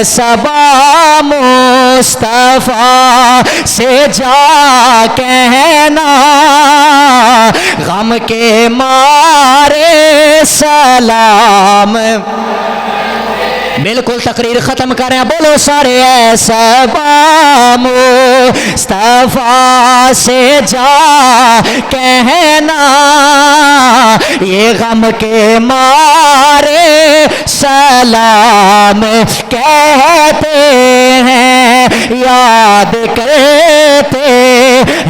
صبا مصطفیٰ سے جا کہنا غم کے مارے سلام. بالکل تقریر ختم کر رہے ہیں, بولو سارے اے صبا مصطفیٰ سے جا کہنا یہ غم کے مارے سلام کہتے ہیں, یاد کرتے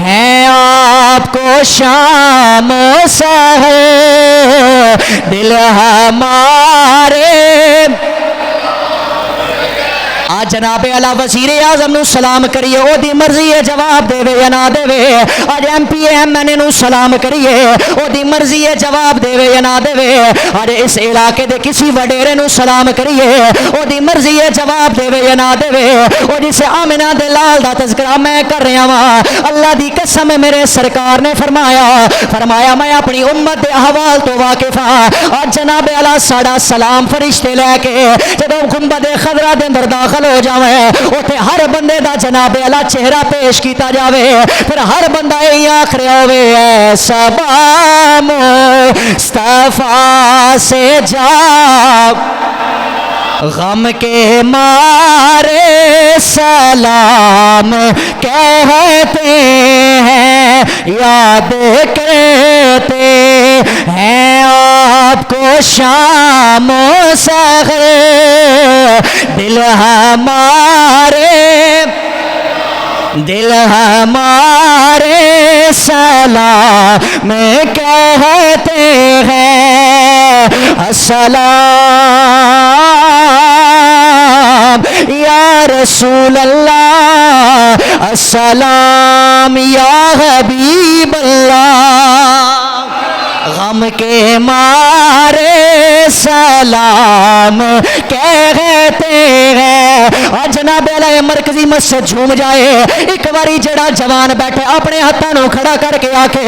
ہیں آپ کو شام سحر دل ہمارے. آج جناب اعلیٰ وزیر اعظم نو سلام کریے, او دی مرضی ہے جواب دے یا نہ دے. آج ایم پی ایم این اے نو سلام کریے, او دی مرضی ہے جواب دے یا نہ دے. آج اس علاقے دے کسی وڈیرے نو سلام کریے, او دی مرضی ہے جواب دے یا نہ دے. او جسے آمنہ دے لال دا تذکرہ میں کر رہا ہوں, اللہ دی قسم میرے سرکار نے فرمایا میں اپنی امت دے احوال تو واقف ہاں. آج جناب اعلیٰ ساڑا سلام فرشتے لے کے جدوں گنبد خضرا دے اندر داخل ہو جاوے, اوتھے ہر بندے دا جناب اعلیٰ چہرہ پیش کیتا جاوے, پھر ہر بندہ یہ آکھ رہا ہوئے اے صبا مصطفیٰ سے جا غم کے مارے سلام کہتے ہیں, یاد کرتے ہیں آپ کو شام سحر دل ہمارے سلام کہتے ہیں. السلام یا رسول اللہ, السلام یا حبیب اللہ, غم کے مارے سلام کہتے ہیں. جناب اعلیٰ مرکزی مسجد جھوم جائے, ایک باری جڑا جوان بیٹھے اپنے ہاتھوں نو کھڑا کر کے آکے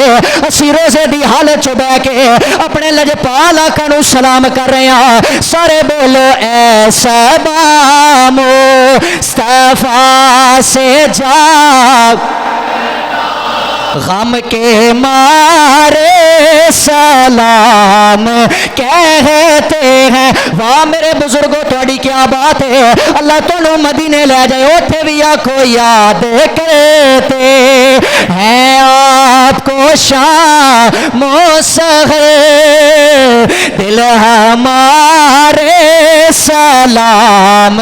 اسی روزے دی حالت چ بہ کے اپنے لجپال آقا نو سلام کر رہے ہیں. سارے بولو اے صبا مصطفیٰ سے جا غم کے مارے سلام کہتے ہیں. واہ میرے بزرگوں تھوڑی کیا بات ہے, اللہ تنو مدینے لے جائے, اوتھے بھی آکھو یاد کرتے ہیں آپ کو شام سحر دل ہمارے سلام